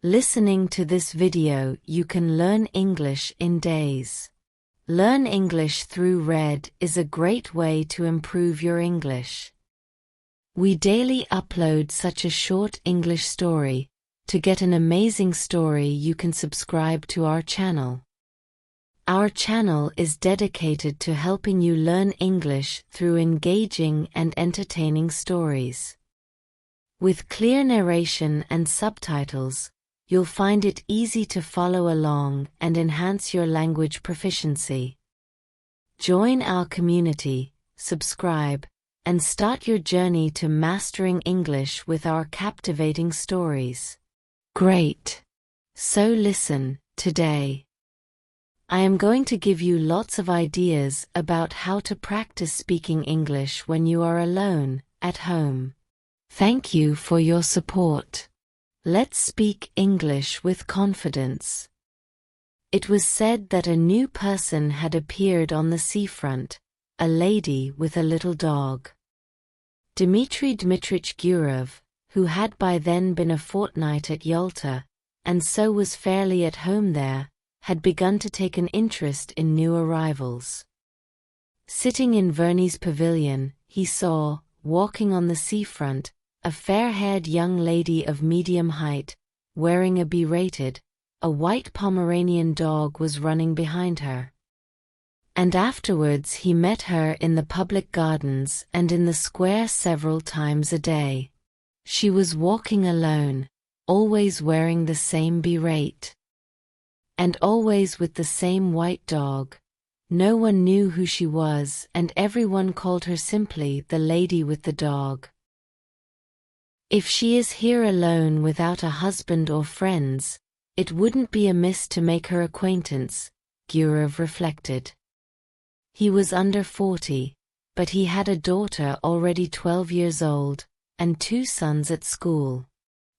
Listening to this video, you can learn English in days. Learn English through Red is a great way to improve your English. We daily upload such a short English story. To get an amazing story, you can subscribe to our channel. Our channel is dedicated to helping you learn English through engaging and entertaining stories. With clear narration and subtitles, you'll find it easy to follow along and enhance your language proficiency. Join our community, subscribe, and start your journey to mastering English with our captivating stories. Great! So listen, today I am going to give you lots of ideas about how to practice speaking English when you are alone, at home. Thank you for your support. Let's speak English with confidence. It was said that a new person had appeared on the seafront, a lady with a little dog. Dmitry Dmitrich Gurov, who had by then been a fortnight at Yalta, and so was fairly at home there, had begun to take an interest in new arrivals. Sitting in Verny's pavilion, he saw, walking on the seafront, a fair-haired young lady of medium height, wearing a berated, a white Pomeranian dog was running behind her. And afterwards he met her in the public gardens and in the square several times a day. She was walking alone, always wearing the same berate. And always with the same white dog. No one knew who she was, and everyone called her simply the lady with the dog. If she is here alone without a husband or friends, it wouldn't be amiss to make her acquaintance, Gurov reflected. He was under 40, but he had a daughter already 12 years old, and 2 sons at school.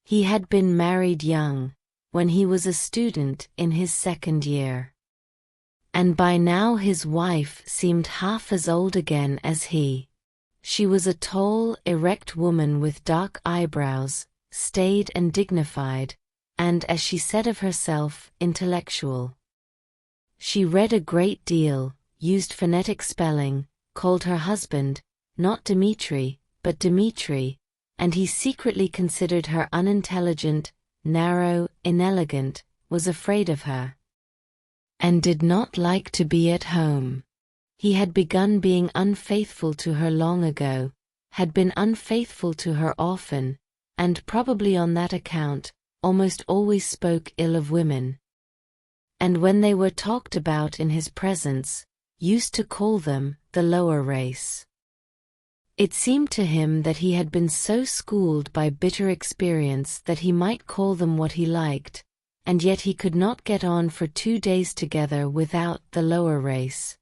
He had been married young, when he was a student in his 2nd year. And by now his wife seemed half as old again as he. She was a tall, erect woman with dark eyebrows, staid and dignified, and, as she said of herself, intellectual. She read a great deal, used phonetic spelling, called her husband, not Dmitri, but Dmitri, and he secretly considered her unintelligent, narrow, inelegant, was afraid of her, and did not like to be at home. He had begun being unfaithful to her long ago, had been unfaithful to her often, and probably on that account, almost always spoke ill of women. And when they were talked about in his presence, used to call them the lower race. It seemed to him that he had been so schooled by bitter experience that he might call them what he liked, and yet he could not get on for 2 days together without the lower race.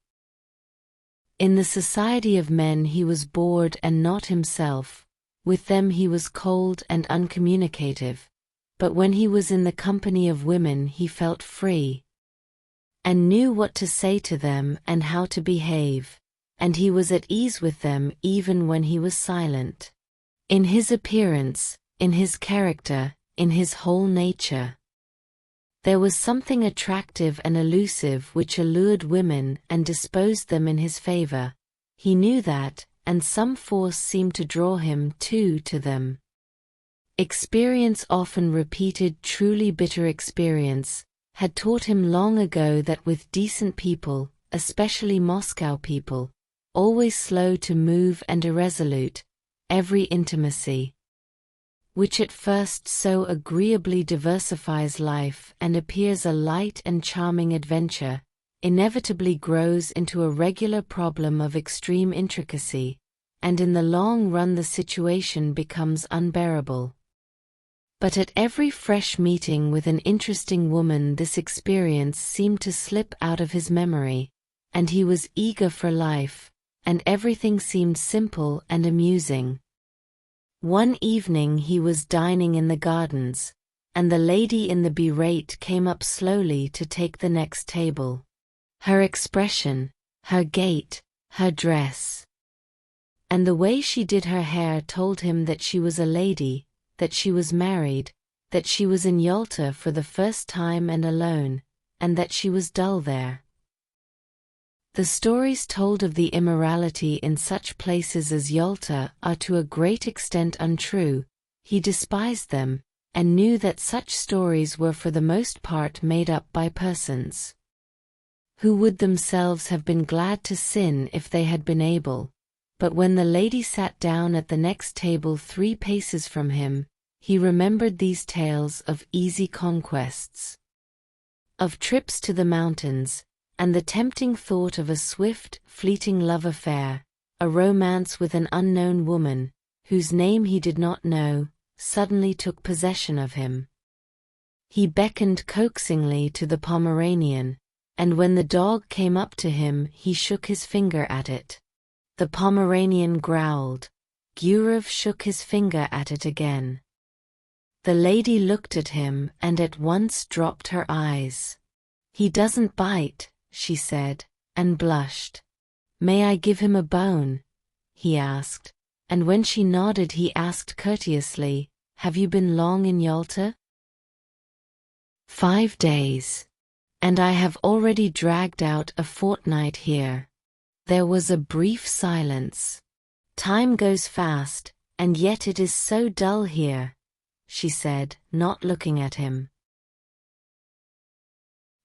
In the society of men he was bored and not himself, with them he was cold and uncommunicative, but when he was in the company of women he felt free, and knew what to say to them and how to behave. And he was at ease with them even when he was silent. In his appearance, in his character, in his whole nature. There was something attractive and elusive which allured women and disposed them in his favor. He knew that, and some force seemed to draw him too to them. Experience, often repeated, truly bitter experience, had taught him long ago that with decent people, especially Moscow people, always slow to move and irresolute, every intimacy, which at first so agreeably diversifies life and appears a light and charming adventure, inevitably grows into a regular problem of extreme intricacy, and in the long run the situation becomes unbearable. But at every fresh meeting with an interesting woman this experience seemed to slip out of his memory, and he was eager for life, and everything seemed simple and amusing. One evening he was dining in the gardens, and the lady in the berate came up slowly to take the next table. Her expression, her gait, her dress, and the way she did her hair told him that she was a lady, that she was married, that she was in Yalta for the first time and alone, and that she was dull there. The stories told of the immorality in such places as Yalta are to a great extent untrue. He despised them, and knew that such stories were for the most part made up by persons who would themselves have been glad to sin if they had been able. But when the lady sat down at the next table 3 paces from him, he remembered these tales of easy conquests, of trips to the mountains, and the tempting thought of a swift, fleeting love affair, a romance with an unknown woman, whose name he did not know, suddenly took possession of him. He beckoned coaxingly to the Pomeranian, and when the dog came up to him he shook his finger at it. The Pomeranian growled. Gurov shook his finger at it again. The lady looked at him and at once dropped her eyes. "He doesn't bite," she said, and blushed. "May I give him a bone?" he asked, and when she nodded he asked courteously, "Have you been long in Yalta?" "5 days. And I have already dragged out a fortnight here." There was a brief silence. "Time goes fast, and yet it is so dull here," she said, not looking at him.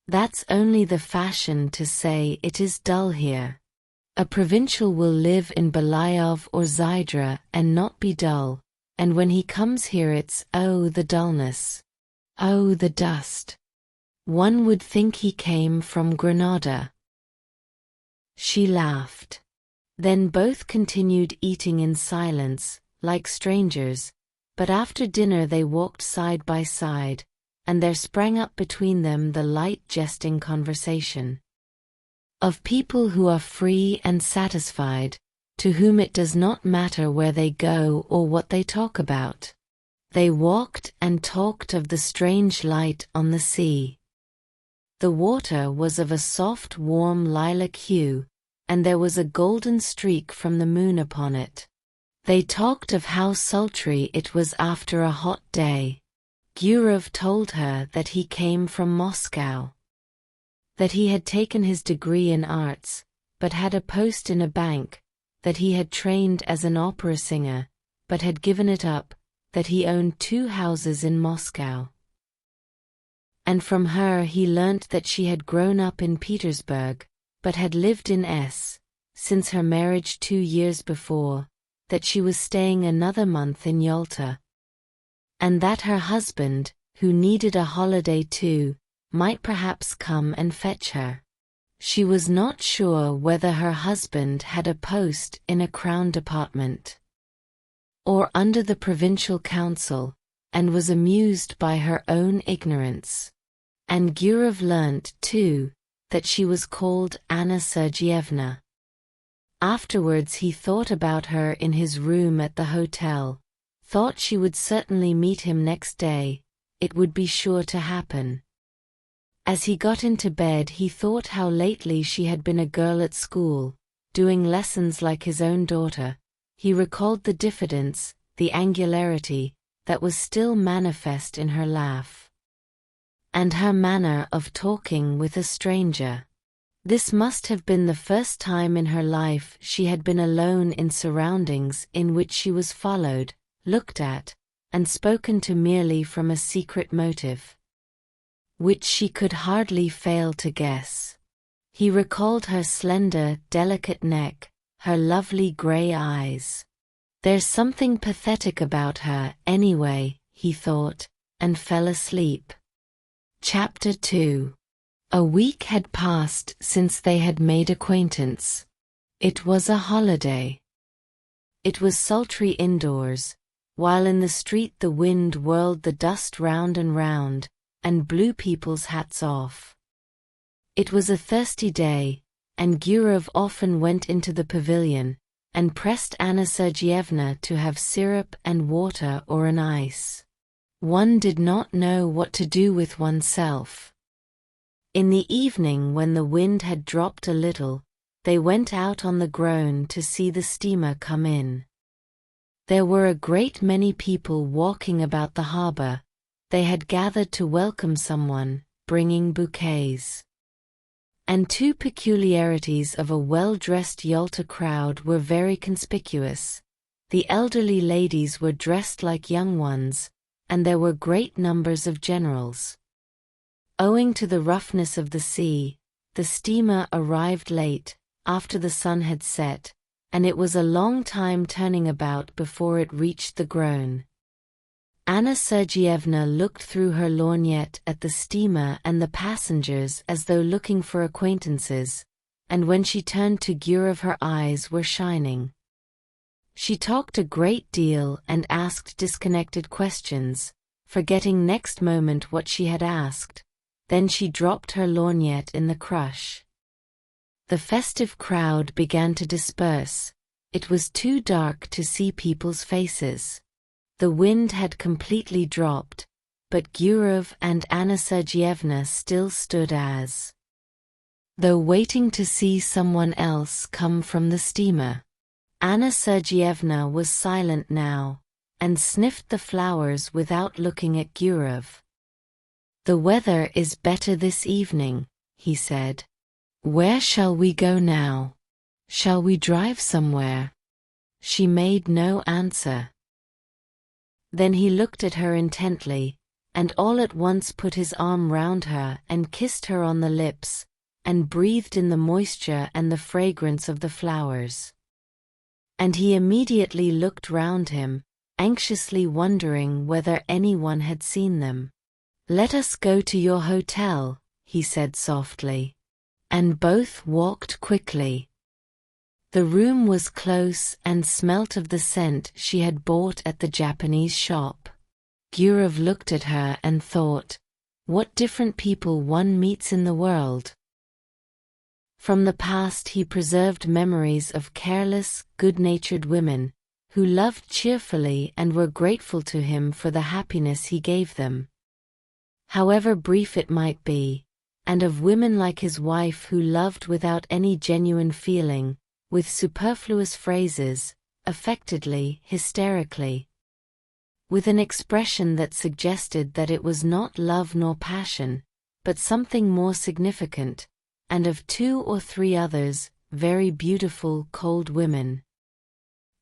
"That's only the fashion to say it is dull here. A provincial will live in Belayov or Zydra and not be dull, and when he comes here it's, oh the dullness, oh the dust. One would think he came from Granada." She laughed. Then both continued eating in silence, like strangers, but after dinner they walked side by side, and there sprang up between them the light jesting conversation of people who are free and satisfied, to whom it does not matter where they go or what they talk about. They walked and talked of the strange light on the sea. The water was of a soft warm lilac hue, and there was a golden streak from the moon upon it. They talked of how sultry it was after a hot day. Gurov told her that he came from Moscow, that he had taken his degree in arts, but had a post in a bank, that he had trained as an opera singer, but had given it up, that he owned 2 houses in Moscow. And from her he learnt that she had grown up in Petersburg, but had lived in S. since her marriage 2 years before, that she was staying another month in Yalta, and that her husband, who needed a holiday too, might perhaps come and fetch her. She was not sure whether her husband had a post in a crown department or under the provincial council, and was amused by her own ignorance. And Gurov learnt, too, that she was called Anna Sergeyevna. Afterwards he thought about her in his room at the hotel, thought she would certainly meet him next day, it would be sure to happen. As he got into bed he thought how lately she had been a girl at school, doing lessons like his own daughter. He recalled the diffidence, the angularity, that was still manifest in her laugh, and her manner of talking with a stranger. This must have been the first time in her life she had been alone in surroundings in which she was followed, looked at, and spoken to merely from a secret motive, which she could hardly fail to guess. He recalled her slender, delicate neck, her lovely grey eyes. There's something pathetic about her, anyway, he thought, and fell asleep. Chapter 2. A week had passed since they had made acquaintance. It was a holiday. It was sultry indoors, while in the street the wind whirled the dust round and round, and blew people's hats off. It was a thirsty day, and Gurov often went into the pavilion, and pressed Anna Sergeyevna to have syrup and water or an ice. One did not know what to do with oneself. In the evening, when the wind had dropped a little, they went out on the Grone to see the steamer come in. There were a great many people walking about the harbour, They had gathered to welcome someone, bringing bouquets. And two peculiarities of a well-dressed Yalta crowd were very conspicuous. The elderly ladies were dressed like young ones, and there were great numbers of generals. Owing to the roughness of the sea, the steamer arrived late, after the sun had set, and it was a long time turning about before it reached the Grone. Anna Sergeyevna looked through her lorgnette at the steamer and the passengers as though looking for acquaintances, and when she turned to Gurov her eyes were shining. She talked a great deal and asked disconnected questions, forgetting next moment what she had asked. Then she dropped her lorgnette in the crush. The festive crowd began to disperse. It was too dark to see people's faces. The wind had completely dropped, but Gurov and Anna Sergeyevna still stood as though waiting to see someone else come from the steamer. Anna Sergeyevna was silent now, and sniffed the flowers without looking at Gurov. "The weather is better this evening," he said. "Where shall we go now? Shall we drive somewhere?" She made no answer. Then he looked at her intently, and all at once put his arm round her and kissed her on the lips, and breathed in the moisture and the fragrance of the flowers. And he immediately looked round him, anxiously wondering whether anyone had seen them. "Let us go to your hotel," he said softly. And both walked quickly. The room was close and smelt of the scent she had bought at the Japanese shop. Gurov looked at her and thought, what different people one meets in the world. From the past he preserved memories of careless, good-natured women, who loved cheerfully and were grateful to him for the happiness he gave them, however brief it might be, and of women like his wife who loved without any genuine feeling, with superfluous phrases, affectedly, hysterically, with an expression that suggested that it was not love nor passion, but something more significant, and of two or three others, very beautiful cold women,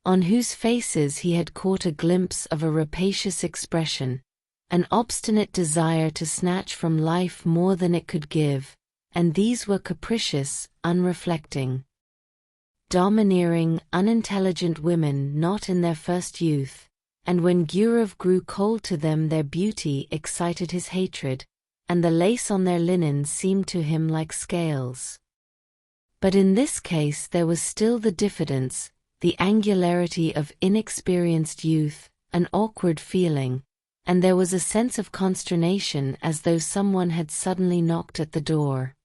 on whose faces he had caught a glimpse of a rapacious expression, an obstinate desire to snatch from life more than it could give, and these were capricious, unreflecting, domineering, unintelligent women not in their first youth, and when Gurov grew cold to them their beauty excited his hatred, and the lace on their linen seemed to him like scales. But in this case there was still the diffidence, the angularity of inexperienced youth, an awkward feeling, and there was a sense of consternation as though someone had suddenly knocked at the door.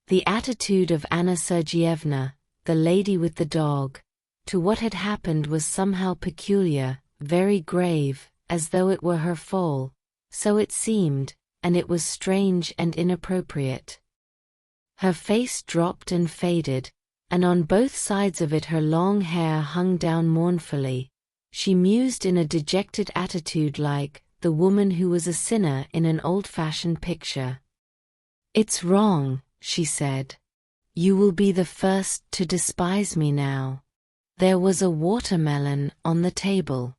The attitude of Anna Sergeyevna, the lady with the dog, to what had happened was somehow peculiar, very grave, as though it were her fall, so it seemed, and it was strange and inappropriate. Her face dropped and faded, and on both sides of it her long hair hung down mournfully. She mused in a dejected attitude like the woman who was a sinner in an old-fashioned picture. "It's wrong," she said. "You will be the first to despise me now." There was a watermelon on the table.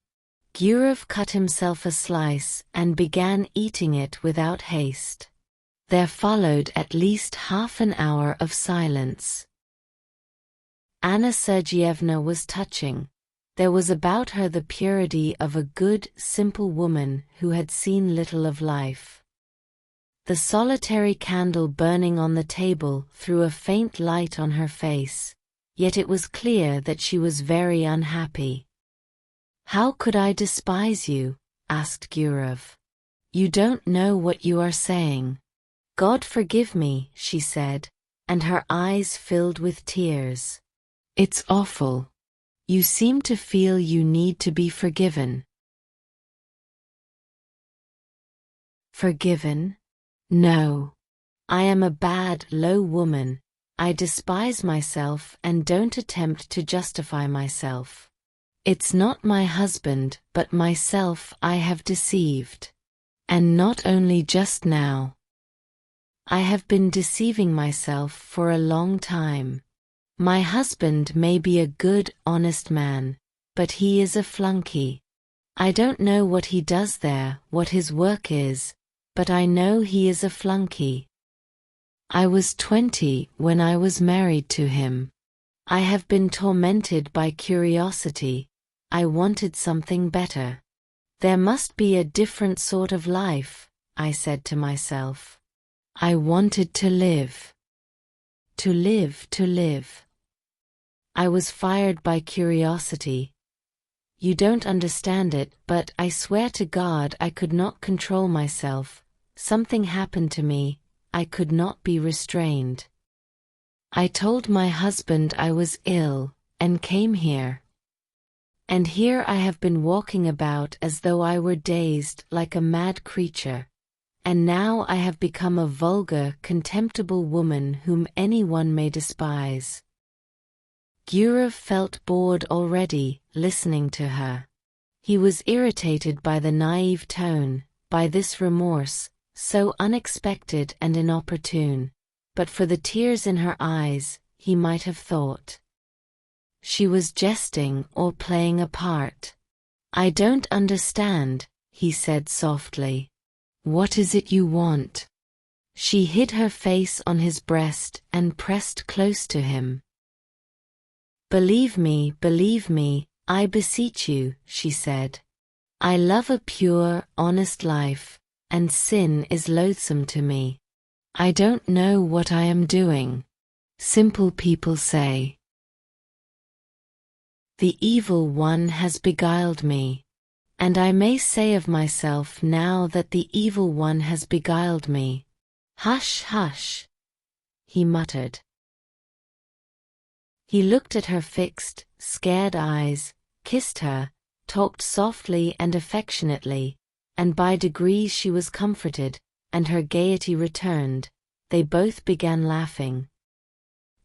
Gurov cut himself a slice and began eating it without haste. There followed at least half an hour of silence. Anna Sergeyevna was touching. There was about her the purity of a good, simple woman who had seen little of life. The solitary candle burning on the table threw a faint light on her face, yet it was clear that she was very unhappy. "How could I despise you?" asked Gurov. "You don't know what you are saying." "God forgive me," she said, and her eyes filled with tears. "It's awful. You seem to feel you need to be forgiven." "Forgiven? No. I am a bad, low woman. I despise myself and don't attempt to justify myself. It's not my husband but myself I have deceived. And not only just now. I have been deceiving myself for a long time. My husband may be a good, honest man, but he is a flunky. I don't know what he does there, what his work is, but I know he is a flunky. I was 20 when I was married to him. I have been tormented by curiosity. I wanted something better. There must be a different sort of life, I said to myself. I wanted to live. To live. I was fired by curiosity. You don't understand it, but I swear to God I could not control myself. Something happened to me. I could not be restrained. I told my husband I was ill, and came here. And here I have been walking about as though I were dazed, like a mad creature. And now I have become a vulgar, contemptible woman whom anyone may despise. Gurav felt bored already, listening to her. He was irritated by the naive tone, by this remorse, so unexpected and inopportune. But for the tears in her eyes, he might have thought she was jesting or playing a part. I don't understand, he said softly. What is it you want? She hid her face on his breast and pressed close to him. Believe me, I beseech you, she said. I love a pure, honest life, and sin is loathsome to me. I don't know what I am doing. Simple people say. The evil one has beguiled me. And I may say of myself now that the evil one has beguiled me. Hush, hush, he muttered. He looked at her fixed, scared eyes, kissed her, talked softly and affectionately, and by degrees she was comforted, and her gaiety returned. They both began laughing.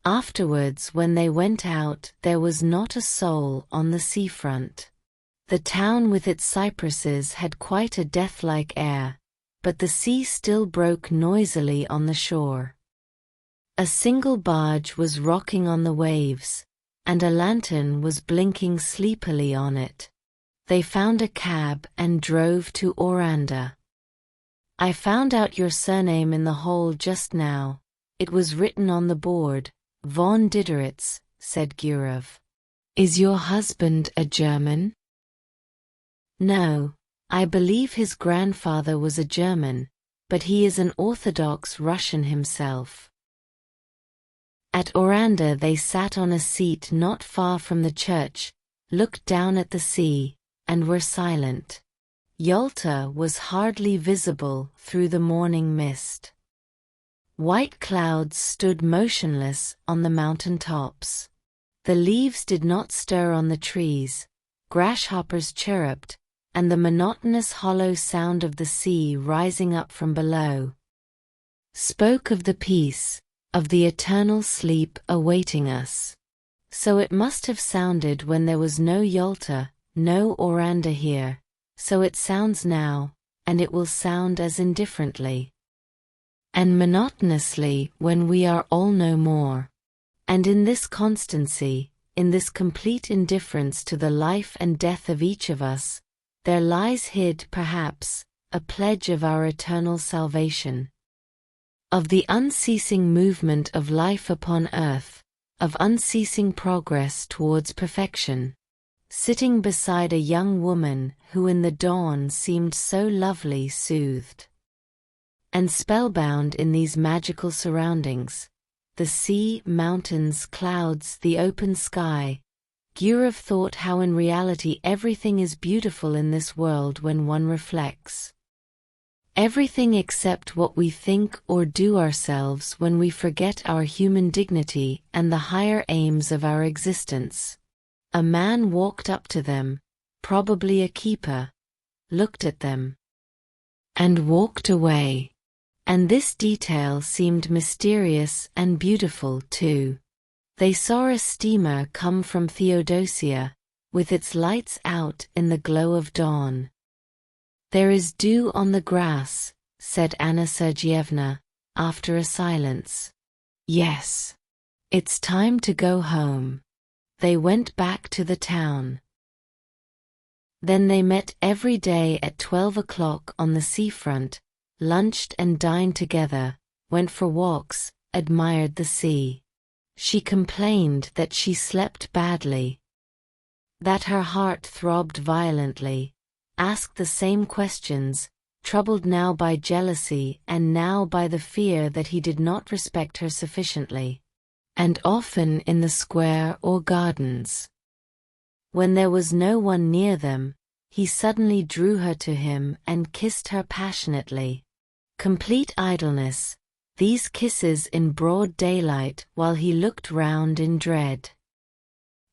Afterwards, when they went out, there was not a soul on the seafront. The town with its cypresses had quite a death-like air, but the sea still broke noisily on the shore. A single barge was rocking on the waves, and a lantern was blinking sleepily on it. They found a cab and drove to Oranda. I found out your surname in the hall just now. It was written on the board, von Dideritz, said Gurav. Is your husband a German? No, I believe his grandfather was a German, but he is an Orthodox Russian himself. At Oranda they sat on a seat not far from the church, looked down at the sea, and were silent. Yalta was hardly visible through the morning mist. White clouds stood motionless on the mountain tops. The leaves did not stir on the trees, grasshoppers chirruped, and the monotonous hollow sound of the sea rising up from below spoke of the peace, of the eternal sleep awaiting us. So it must have sounded when there was no Yalta, no Oranda here, so it sounds now, and it will sound as indifferently and monotonously when we are all no more. And in this constancy, in this complete indifference to the life and death of each of us, there lies hid, perhaps, a pledge of our eternal salvation, of the unceasing movement of life upon earth, of unceasing progress towards perfection. Sitting beside a young woman who in the dawn seemed so lovely, soothed and spellbound in these magical surroundings, the sea, mountains, clouds, the open sky, Gurav thought how in reality everything is beautiful in this world when one reflects. Everything except what we think or do ourselves when we forget our human dignity and the higher aims of our existence. A man walked up to them, probably a keeper, looked at them, and walked away. And this detail seemed mysterious and beautiful too. They saw a steamer come from Theodosia, with its lights out in the glow of dawn. There is dew on the grass, said Anna Sergeyevna, after a silence. Yes. It's time to go home. They went back to the town. Then they met every day at 12 o'clock on the seafront, lunched and dined together, went for walks, admired the sea. She complained that she slept badly, that her heart throbbed violently, asked the same questions, troubled now by jealousy and now by the fear that he did not respect her sufficiently. And often in the square or gardens, when there was no one near them, he suddenly drew her to him and kissed her passionately. Complete idleness, these kisses in broad daylight while he looked round in dread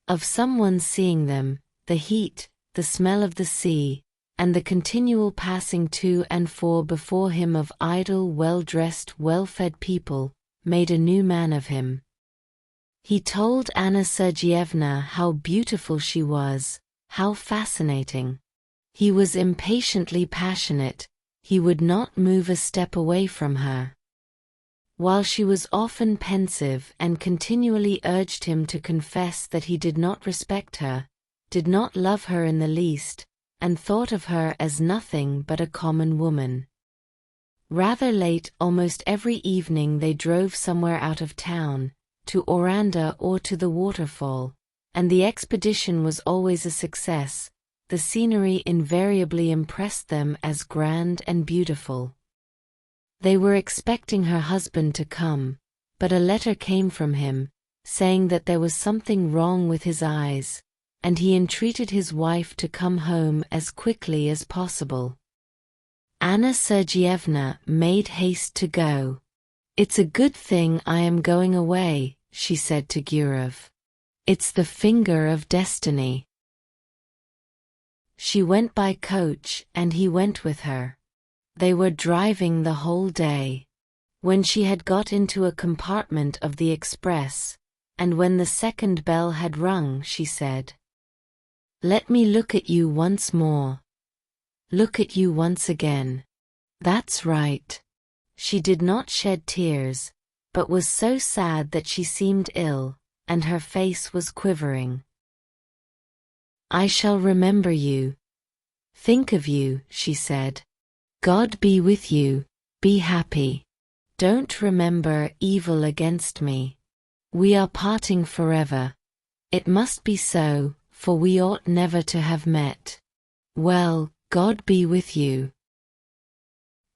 of someone seeing them, the heat, the smell of the sea, and the continual passing to and fro before him of idle, well-dressed, well-fed people, made a new man of him. He told Anna Sergeyevna how beautiful she was, how fascinating. He was impatiently passionate, he would not move a step away from her. While she was often pensive and continually urged him to confess that he did not respect her, did not love her in the least, and thought of her as nothing but a common woman. Rather late almost every evening they drove somewhere out of town, to Oranda or to the waterfall, and the expedition was always a success. The scenery invariably impressed them as grand and beautiful. They were expecting her husband to come, but a letter came from him, saying that there was something wrong with his eyes, and he entreated his wife to come home as quickly as possible. Anna Sergeyevna made haste to go. "It's a good thing I am going away," she said to Gurov. "It's the finger of destiny." She went by coach and he went with her. They were driving the whole day. When she had got into a compartment of the express, and when the second bell had rung, she said, "Let me look at you once more. Look at you once again. That's right." She did not shed tears, but was so sad that she seemed ill, and her face was quivering. "I shall remember you. Think of you," she said. "God be with you, be happy. Don't remember evil against me. We are parting forever. It must be so, for we ought never to have met. Well, God be with you."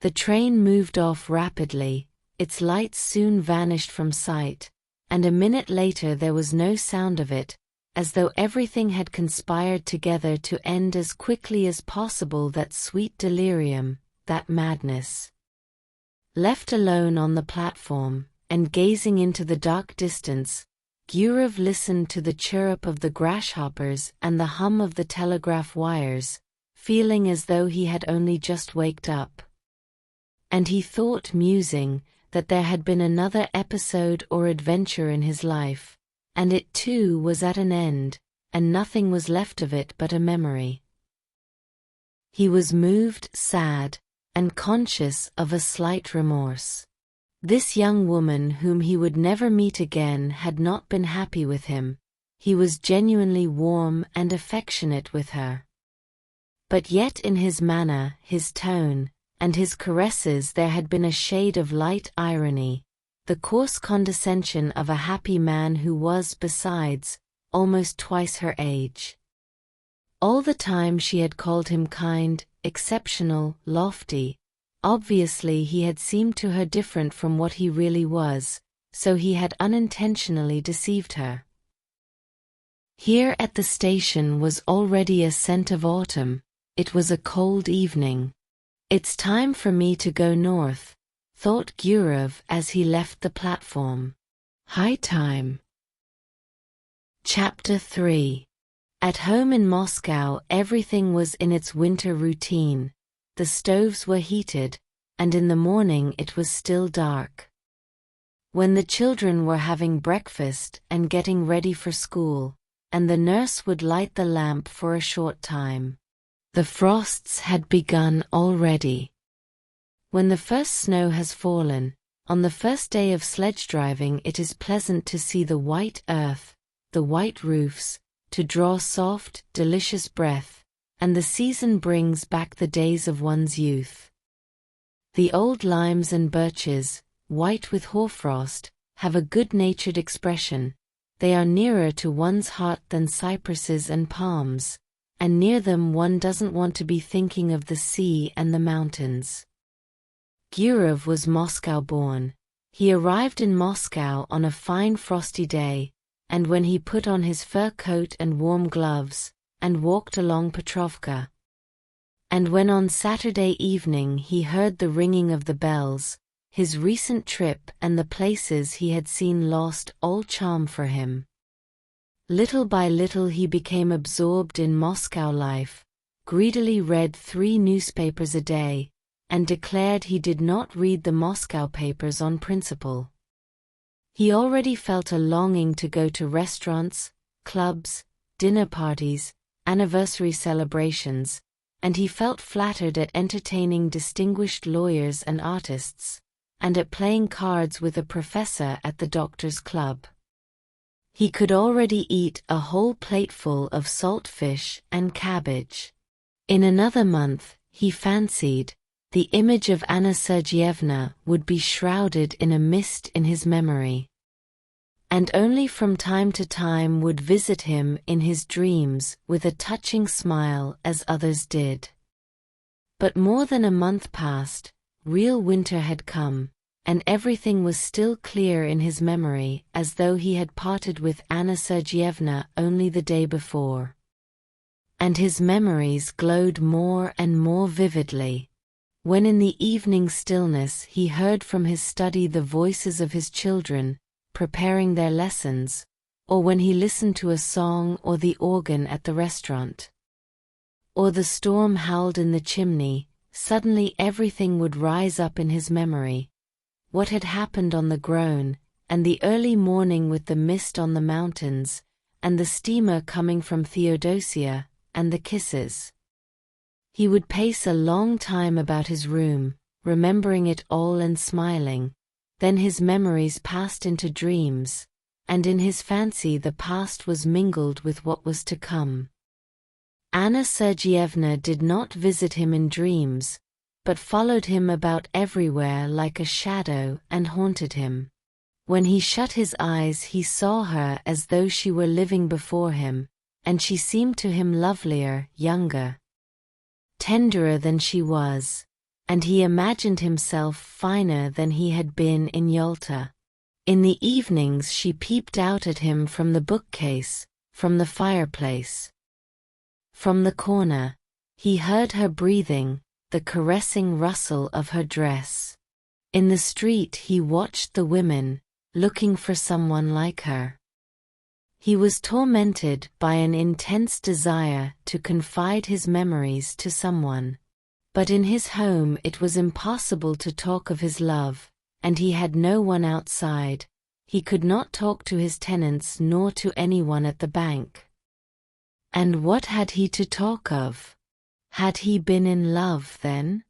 The train moved off rapidly, its lights soon vanished from sight, and a minute later there was no sound of it, as though everything had conspired together to end as quickly as possible that sweet delirium, that madness. Left alone on the platform, and gazing into the dark distance, Gurov listened to the chirrup of the grasshoppers and the hum of the telegraph wires, feeling as though he had only just waked up. And he thought, musing, that there had been another episode or adventure in his life, and it too was at an end, and nothing was left of it but a memory. He was moved, sad, and conscious of a slight remorse. This young woman whom he would never meet again had not been happy with him. He was genuinely warm and affectionate with her. But yet in his manner, his tone, and his caresses there had been a shade of light irony, the coarse condescension of a happy man who was, besides, almost twice her age. All the time she had called him kind, exceptional, lofty. Obviously he had seemed to her different from what he really was, so he had unintentionally deceived her. Here at the station was already a scent of autumn. It was a cold evening. "It's time for me to go north," thought Gurov as he left the platform. High time. Chapter 3. At home in Moscow everything was in its winter routine. The stoves were heated, and in the morning it was still dark. When the children were having breakfast and getting ready for school, and the nurse would light the lamp for a short time, The frosts had begun already. When the first snow has fallen, on the first day of sledge driving, it is pleasant to see the white earth, the white roofs, to draw soft, delicious breath, and the season brings back the days of one's youth. The old limes and birches, white with hoarfrost, have a good-natured expression. They are nearer to one's heart than cypresses and palms, and near them one doesn't want to be thinking of the sea and the mountains. Gurov was Moscow-born. He arrived in Moscow on a fine frosty day, and when he put on his fur coat and warm gloves, and walked along Petrovka. And when on Saturday evening he heard the ringing of the bells, his recent trip and the places he had seen lost all charm for him. Little by little he became absorbed in Moscow life, greedily read 3 newspapers a day, and declared he did not read the Moscow papers on principle. He already felt a longing to go to restaurants, clubs, dinner parties, anniversary celebrations, and he felt flattered at entertaining distinguished lawyers and artists, and at playing cards with a professor at the doctor's club. He could already eat a whole plateful of salt fish and cabbage. In another month, he fancied, the image of Anna Sergeyevna would be shrouded in a mist in his memory, and only from time to time would visit him in his dreams with a touching smile as others did. But more than a month passed, real winter had come, and everything was still clear in his memory as though he had parted with Anna Sergeyevna only the day before. And his memories glowed more and more vividly. When in the evening stillness he heard from his study the voices of his children, preparing their lessons, or when he listened to a song or the organ at the restaurant, or the storm howled in the chimney, suddenly everything would rise up in his memory. What had happened on the Grone, and the early morning with the mist on the mountains, and the steamer coming from Theodosia, and the kisses. He would pace a long time about his room, remembering it all and smiling. Then his memories passed into dreams, and in his fancy the past was mingled with what was to come. Anna Sergeyevna did not visit him in dreams, but followed him about everywhere like a shadow and haunted him. When he shut his eyes he saw her as though she were living before him, and she seemed to him lovelier, younger, tenderer than she was, and he imagined himself finer than he had been in Yalta. In the evenings she peeped out at him from the bookcase, from the fireplace. From the corner, he heard her breathing, the caressing rustle of her dress. In the street he watched the women, looking for someone like her. He was tormented by an intense desire to confide his memories to someone. But in his home it was impossible to talk of his love, and he had no one outside. He could not talk to his tenants nor to anyone at the bank. And what had he to talk of? Had he been in love then?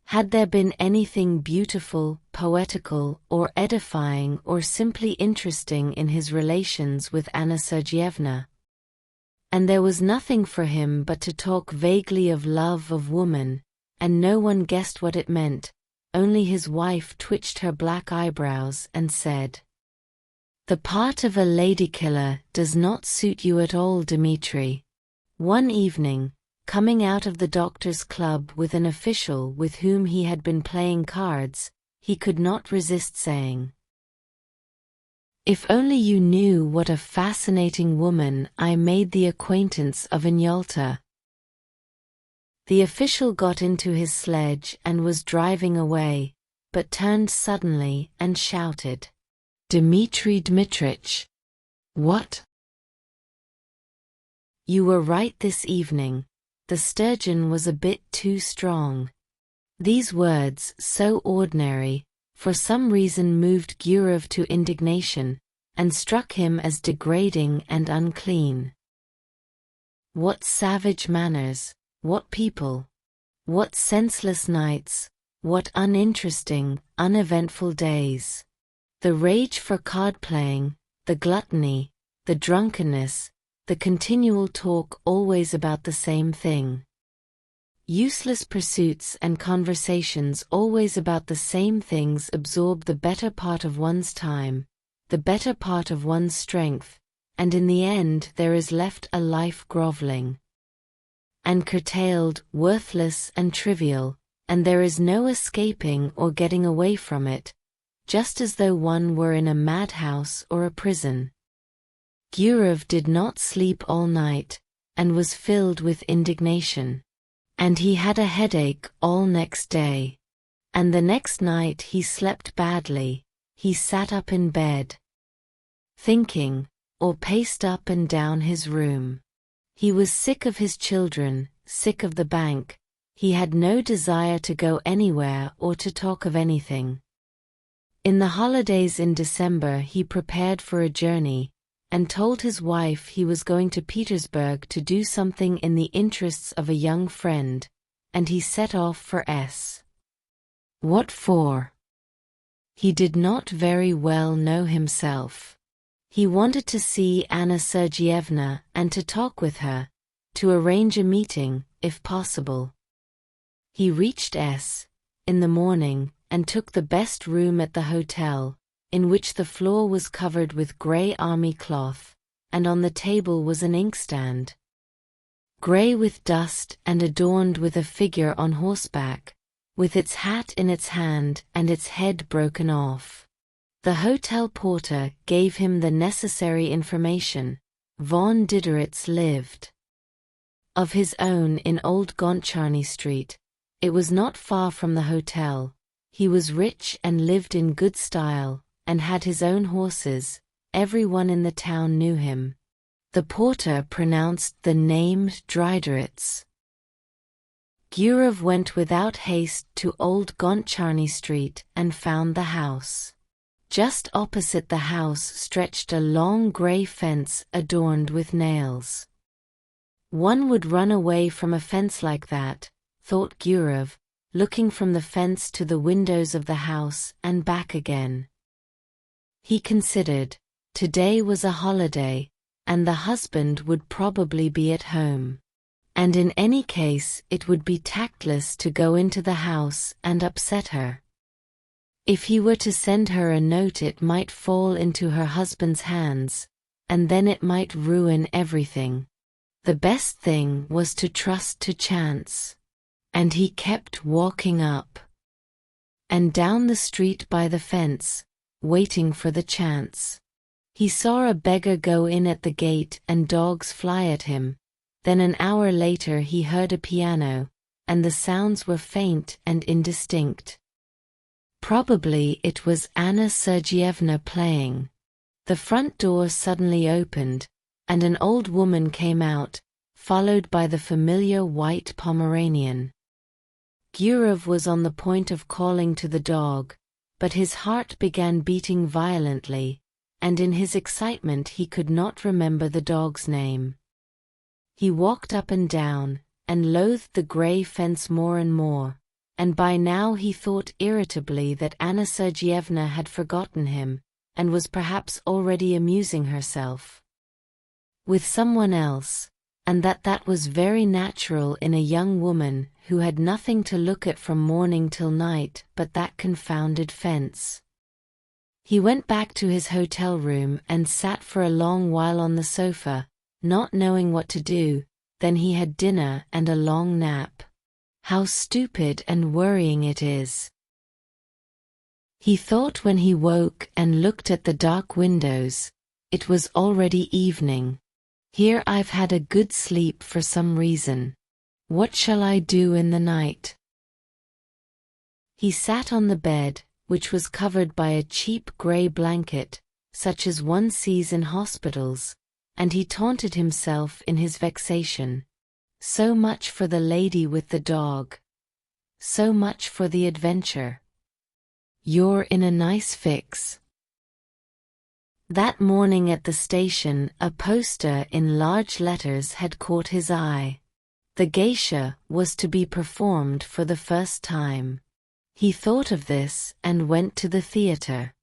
Had there been anything beautiful, poetical, or edifying or simply interesting in his relations with Anna Sergeyevna? And there was nothing for him but to talk vaguely of love of woman, and no one guessed what it meant, only his wife twitched her black eyebrows and said, "The part of a lady-killer does not suit you at all, Dmitri." One evening, coming out of the doctor's club with an official with whom he had been playing cards, he could not resist saying, "If only you knew what a fascinating woman I made the acquaintance of in Yalta." The official got into his sledge and was driving away, but turned suddenly and shouted, "Dmitri Dmitrich! What? You were right this evening. The sturgeon was a bit too strong." These words, so ordinary, for some reason moved Gurov to indignation, and struck him as degrading and unclean. What savage manners! What people! What senseless nights! What uninteresting, uneventful days! The rage for card-playing, the gluttony, the drunkenness, the continual talk always about the same thing. Useless pursuits and conversations always about the same things absorb the better part of one's time, the better part of one's strength, and in the end there is left a life groveling and curtailed, worthless and trivial, and there is no escaping or getting away from it, just as though one were in a madhouse or a prison. Gurov did not sleep all night, and was filled with indignation. And he had a headache all next day. And the next night he slept badly. He sat up in bed, thinking, or paced up and down his room. He was sick of his children, sick of the bank. He had no desire to go anywhere or to talk of anything. In the holidays in December he prepared for a journey, and told his wife he was going to Petersburg to do something in the interests of a young friend, and he set off for S. What for? He did not very well know himself. He wanted to see Anna Sergeyevna and to talk with her, to arrange a meeting, if possible. He reached S. in the morning, and took the best room at the hotel, in which the floor was covered with grey army cloth, and on the table was an inkstand. Grey with dust and adorned with a figure on horseback, with its hat in its hand and its head broken off. The hotel porter gave him the necessary information. Von Dideritz lived of his own in Old Gontcharny Street. It was not far from the hotel. He was rich and lived in good style, and had his own horses. Everyone in the town knew him. The porter pronounced the name Dideritz. Gurov went without haste to Old Gontcharny Street and found the house. Just opposite the house stretched a long grey fence adorned with nails. One would run away from a fence like that, thought Gurov, looking from the fence to the windows of the house and back again. He considered, today was a holiday, and the husband would probably be at home. And in any case it would be tactless to go into the house and upset her. If he were to send her a note it might fall into her husband's hands, and then it might ruin everything. The best thing was to trust to chance. And he kept walking up and down the street by the fence, waiting for the chance. He saw a beggar go in at the gate and dogs fly at him. Then an hour later he heard a piano, and the sounds were faint and indistinct. Probably it was Anna Sergeyevna playing. The front door suddenly opened, and an old woman came out, followed by the familiar white Pomeranian. Gurov was on the point of calling to the dog, but his heart began beating violently, and in his excitement he could not remember the dog's name. He walked up and down, and loathed the grey fence more and more, and by now he thought irritably that Anna Sergeyevna had forgotten him, and was perhaps already amusing herself with someone else, and that was very natural in a young woman who had nothing to look at from morning till night but that confounded fence. He went back to his hotel room and sat for a long while on the sofa, not knowing what to do. Then he had dinner and a long nap. How stupid and worrying it is, he thought when he woke and looked at the dark windows. It was already evening. Here I've had a good sleep for some reason. What shall I do in the night? He sat on the bed, which was covered by a cheap grey blanket, such as one sees in hospitals, and he taunted himself in his vexation. So much for the lady with the dog. So much for the adventure. You're in a nice fix. That morning at the station a poster in large letters had caught his eye. The geisha was to be performed for the first time. He thought of this and went to the theater.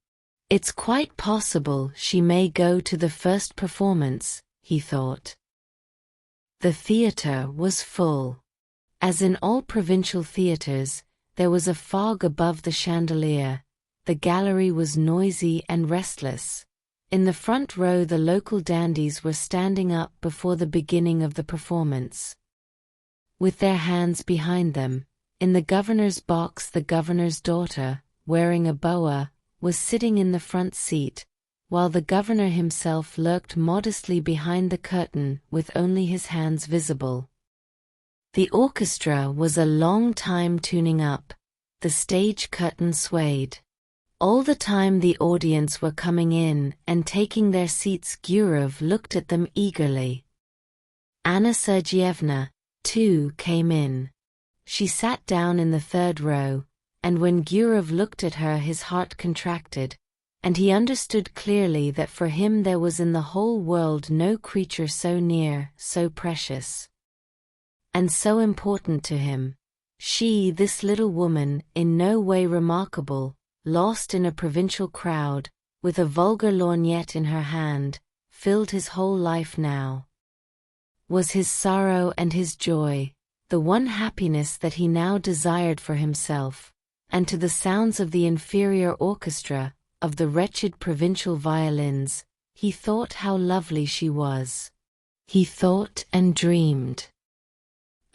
It's quite possible she may go to the first performance, he thought. The theater was full. As in all provincial theaters, there was a fog above the chandelier. The gallery was noisy and restless. In the front row the local dandies were standing up before the beginning of the performance, with their hands behind them. In the governor's box the governor's daughter, wearing a boa, was sitting in the front seat, while the governor himself lurked modestly behind the curtain with only his hands visible. The orchestra was a long time tuning up. The stage curtain swayed. All the time the audience were coming in and taking their seats. Gurov looked at them eagerly. Anna Sergeyevna, too, came in. She sat down in the third row, and when Gurov looked at her his heart contracted, and he understood clearly that for him there was in the whole world no creature so near, so precious, and so important to him. She, this little woman, in no way remarkable, lost in a provincial crowd, with a vulgar lorgnette in her hand, filled his whole life now. Was his sorrow and his joy, the one happiness that he now desired for himself, and to the sounds of the inferior orchestra, of the wretched provincial violins, he thought how lovely she was. He thought and dreamed.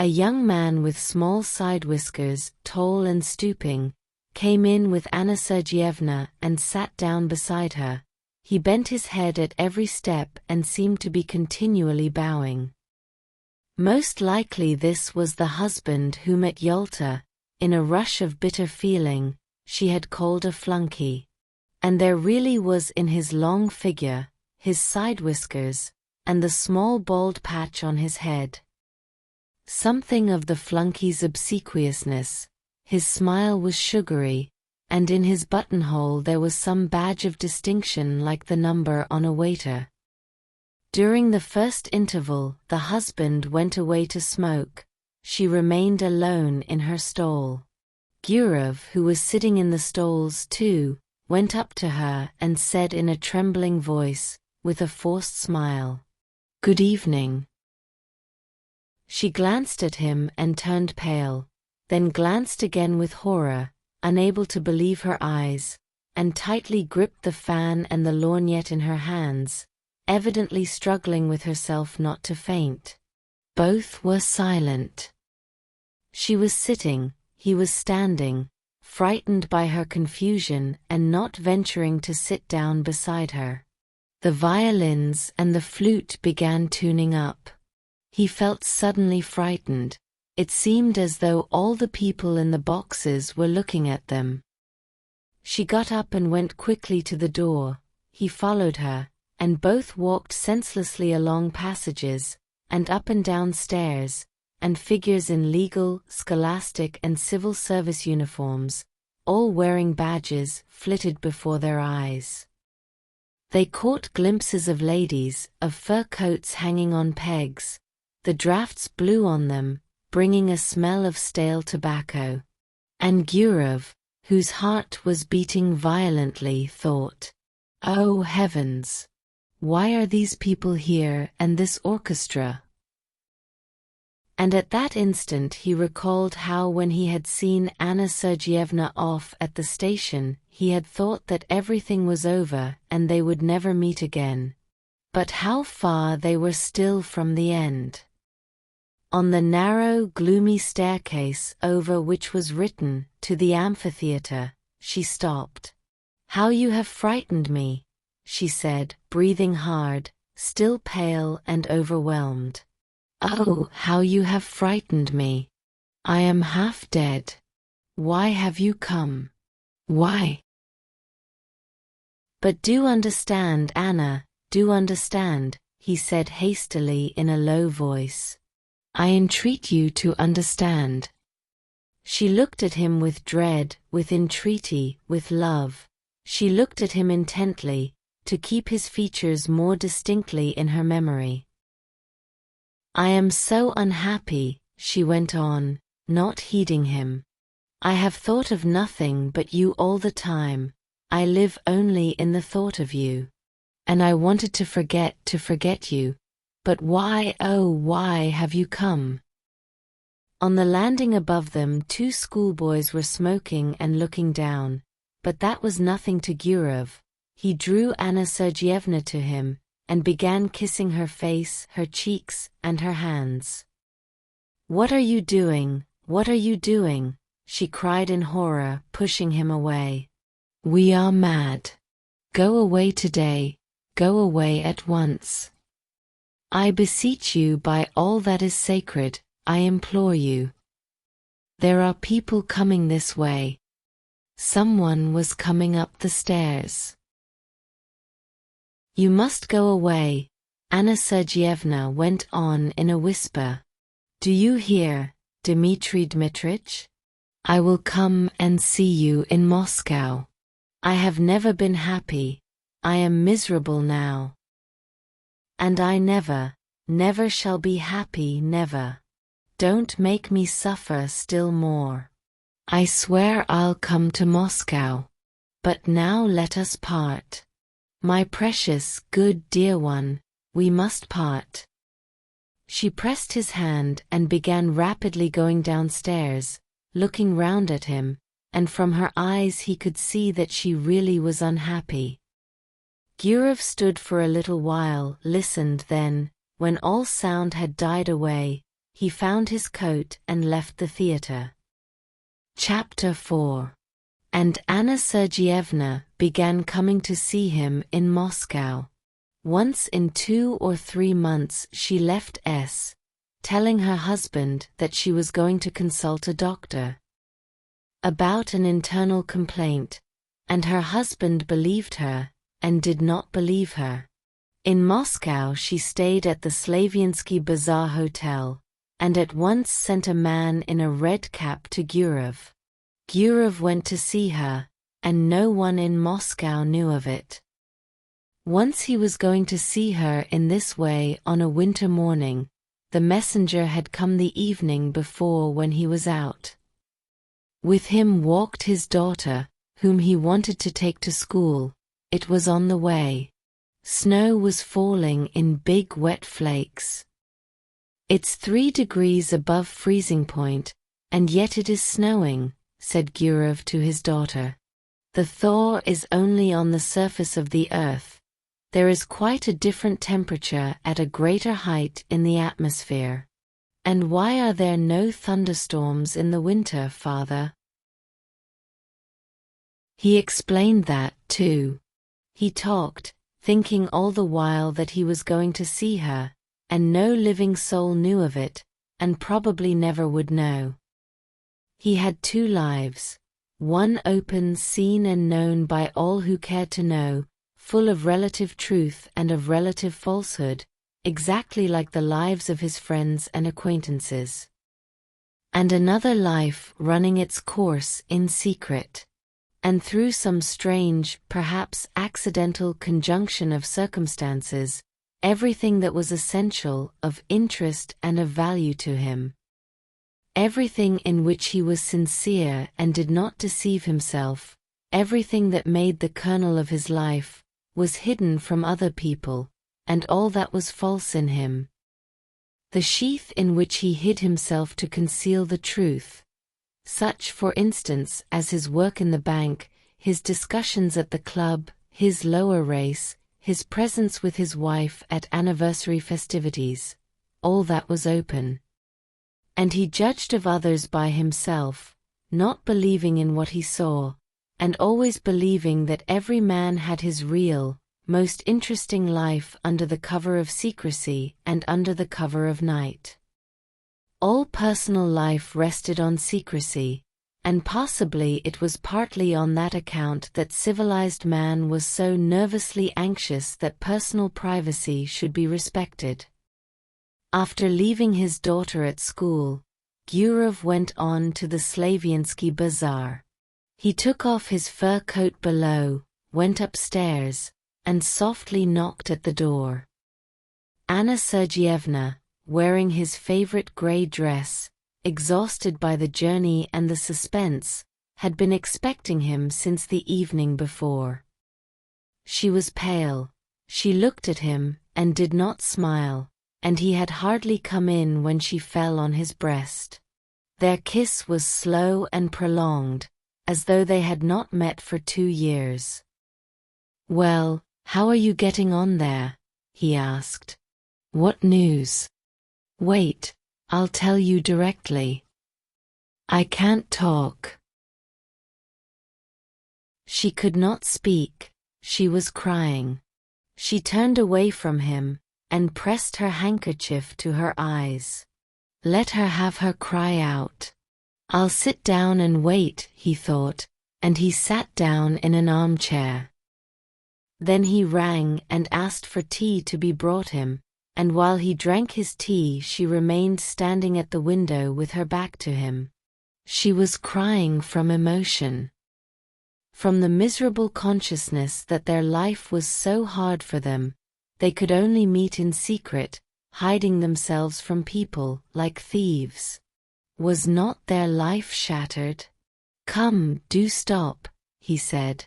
A young man with small side whiskers, tall and stooping, came in with Anna Sergeyevna and sat down beside her. He bent his head at every step and seemed to be continually bowing. Most likely this was the husband whom at Yalta, in a rush of bitter feeling, she had called a flunkey. And there really was in his long figure, his side whiskers, and the small bald patch on his head, something of the flunkey's obsequiousness. His smile was sugary, and in his buttonhole there was some badge of distinction like the number on a waiter. During the first interval, the husband went away to smoke. She remained alone in her stall. Gurov, who was sitting in the stalls too, went up to her and said in a trembling voice, with a forced smile, "Good evening." She glanced at him and turned pale, then glanced again with horror, unable to believe her eyes, and tightly gripped the fan and the lorgnette in her hands, evidently struggling with herself not to faint. Both were silent. She was sitting, he was standing, frightened by her confusion and not venturing to sit down beside her. The violins and the flute began tuning up. He felt suddenly frightened. It seemed as though all the people in the boxes were looking at them. She got up and went quickly to the door. He followed her, and both walked senselessly along passages, and up and down stairs, and figures in legal, scholastic and civil service uniforms, all wearing badges, flitted before their eyes. They caught glimpses of ladies, of fur coats hanging on pegs. The drafts blew on them, bringing a smell of stale tobacco. And Gurov, whose heart was beating violently, thought, "Oh heavens! Why are these people here and this orchestra?" And at that instant he recalled how when he had seen Anna Sergeyevna off at the station, he had thought that everything was over and they would never meet again. But how far they were still from the end. On the narrow, gloomy staircase over which was written, "To the amphitheater," she stopped. "How you have frightened me," she said, breathing hard, still pale and overwhelmed. "Oh, how you have frightened me. I am half dead. Why have you come? Why?" "But do understand, Anna, do understand," he said hastily in a low voice. "I entreat you to understand." She looked at him with dread, with entreaty, with love. She looked at him intently, to keep his features more distinctly in her memory. "I am so unhappy," she went on, not heeding him. I have thought of nothing but you all the time. I live only in the thought of you. And I wanted to forget you. But why, oh why have you come? On the landing above them 2 schoolboys were smoking and looking down, but that was nothing to Gurov. He drew Anna Sergeyevna to him, and began kissing her face, her cheeks, and her hands. What are you doing? What are you doing? She cried in horror, pushing him away. We are mad. Go away today. Go away at once. I beseech you by all that is sacred, I implore you. There are people coming this way. Someone was coming up the stairs. You must go away, Anna Sergeyevna went on in a whisper. Do you hear, Dmitri Dmitrich? I will come and see you in Moscow. I have never been happy. I am miserable now. And I never, never shall be happy, never. Don't make me suffer still more. I swear I'll come to Moscow. But now let us part. My precious, good dear one, we must part. She pressed his hand and began rapidly going downstairs, looking round at him, and from her eyes he could see that she really was unhappy. Gurov stood for a little while, listened, then, when all sound had died away, he found his coat and left the theatre. Chapter 4. And Anna Sergeyevna began coming to see him in Moscow. Once in 2 or 3 months she left S, telling her husband that she was going to consult a doctor about an internal complaint, and her husband believed her, and did not believe her. In Moscow she stayed at the Slaviansky Bazaar Hotel, and at once sent a man in a red cap to Gurov. Gurov went to see her, and no one in Moscow knew of it. Once he was going to see her in this way on a winter morning. The messenger had come the evening before when he was out. With him walked his daughter, whom he wanted to take to school. It was on the way. Snow was falling in big wet flakes. It's 3 degrees above freezing point, and yet it is snowing, said Gurov to his daughter. The thaw is only on the surface of the earth. There is quite a different temperature at a greater height in the atmosphere. And why are there no thunderstorms in the winter, father? He explained that, too. He talked, thinking all the while that he was going to see her, and no living soul knew of it, and probably never would know. He had 2 lives, one open, seen and known by all who cared to know, full of relative truth and of relative falsehood, exactly like the lives of his friends and acquaintances. And another life running its course in secret. And through some strange, perhaps accidental conjunction of circumstances, everything that was essential, of interest and of value to him. Everything in which he was sincere and did not deceive himself, everything that made the kernel of his life, was hidden from other people, and all that was false in him. The sheath in which he hid himself to conceal the truth, such for instance as his work in the bank, his discussions at the club, his lower race, his presence with his wife at anniversary festivities, all that was open. And he judged of others by himself, not believing in what he saw, and always believing that every man had his real, most interesting life under the cover of secrecy and under the cover of night. All personal life rested on secrecy, and possibly it was partly on that account that civilized man was so nervously anxious that personal privacy should be respected. After leaving his daughter at school, Gurov went on to the Slaviansky Bazaar. He took off his fur coat below, went upstairs, and softly knocked at the door. Anna Sergeyevna, wearing his favorite grey dress, exhausted by the journey and the suspense, had been expecting him since the evening before. She was pale. She looked at him, and did not smile, and he had hardly come in when she fell on his breast. Their kiss was slow and prolonged, as though they had not met for 2 years. "Well, how are you getting on there?" he asked. "What news?" "Wait, I'll tell you directly. I can't talk." She could not speak. She was crying. She turned away from him, and pressed her handkerchief to her eyes. Let her have her cry out. "I'll sit down and wait," he thought, and he sat down in an armchair. Then he rang and asked for tea to be brought him, and while he drank his tea she remained standing at the window with her back to him. She was crying from emotion. From the miserable consciousness that their life was so hard for them, they could only meet in secret, hiding themselves from people like thieves. Was not their life shattered? "Come, do stop," he said.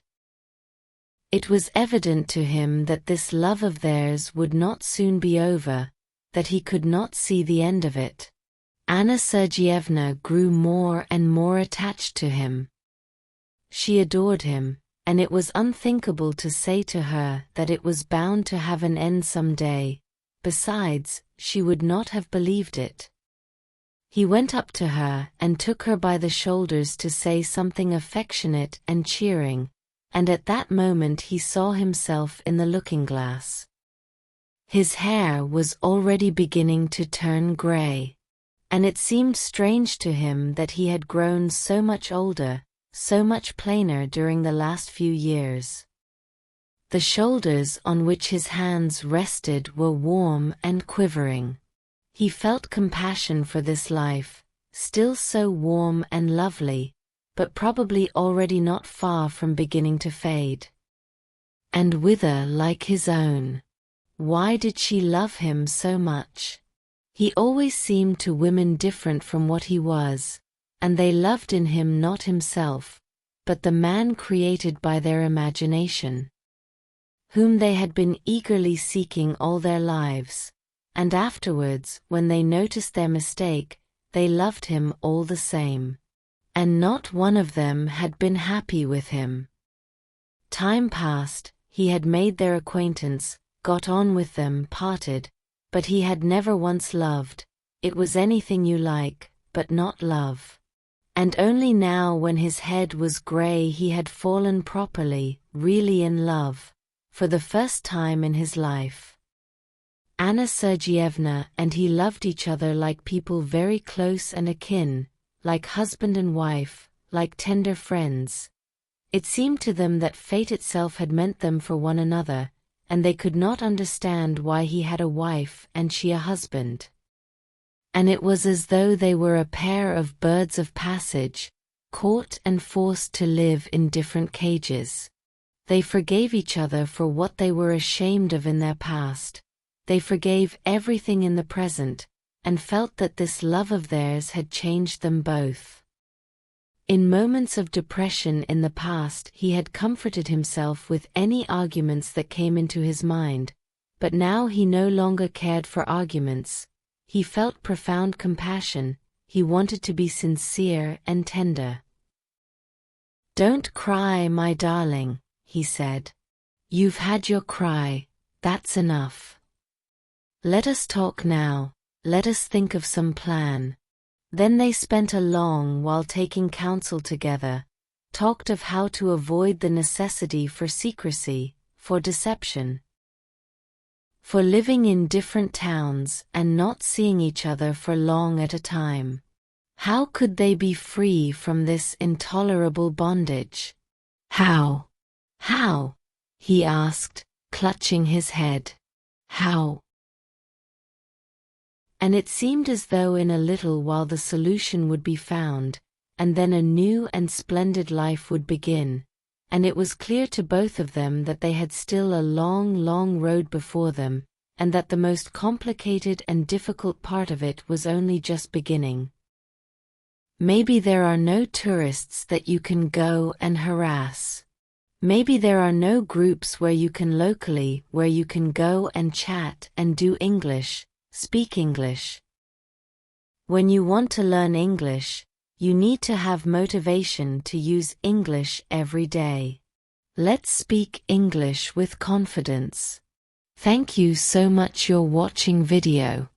It was evident to him that this love of theirs would not soon be over, that he could not see the end of it. Anna Sergeyevna grew more and more attached to him. She adored him, and it was unthinkable to say to her that it was bound to have an end some day. Besides, she would not have believed it. He went up to her and took her by the shoulders to say something affectionate and cheering, and at that moment he saw himself in the looking-glass. His hair was already beginning to turn grey, and it seemed strange to him that he had grown so much older, so much plainer during the last few years. The shoulders on which his hands rested were warm and quivering. He felt compassion for this life, still so warm and lovely, but probably already not far from beginning to fade. And wither like his own. Why did she love him so much? He always seemed to women different from what he was, and they loved in him not himself, but the man created by their imagination, whom they had been eagerly seeking all their lives, and afterwards, when they noticed their mistake, they loved him all the same. And not one of them had been happy with him. Time passed, he had made their acquaintance, got on with them, parted, but he had never once loved. It was anything you like, but not love. And only now when his head was grey he had fallen properly, really in love, for the first time in his life. Anna Sergeyevna and he loved each other like people very close and akin, like husband and wife, like tender friends. It seemed to them that fate itself had meant them for one another, and they could not understand why he had a wife and she a husband. And it was as though they were a pair of birds of passage, caught and forced to live in different cages. They forgave each other for what they were ashamed of in their past. They forgave everything in the present, and felt that this love of theirs had changed them both. In moments of depression in the past he had comforted himself with any arguments that came into his mind, but now he no longer cared for arguments. He felt profound compassion, he wanted to be sincere and tender. "Don't cry, my darling," he said. "You've had your cry, that's enough. Let us talk now. Let us think of some plan." Then they spent a long while taking counsel together, talked of how to avoid the necessity for secrecy, for deception, for living in different towns and not seeing each other for long at a time. How could they be free from this intolerable bondage? How? How? He asked, clutching his head. How? And it seemed as though in a little while the solution would be found, and then a new and splendid life would begin, and it was clear to both of them that they had still a long, long road before them, and that the most complicated and difficult part of it was only just beginning. Maybe there are no tourists that you can go and harass. Maybe there are no groups where you can go and chat and do English, speak English. When you want to learn English, you need to have motivation to use English every day. Let's speak English with confidence. Thank you so much for watching video.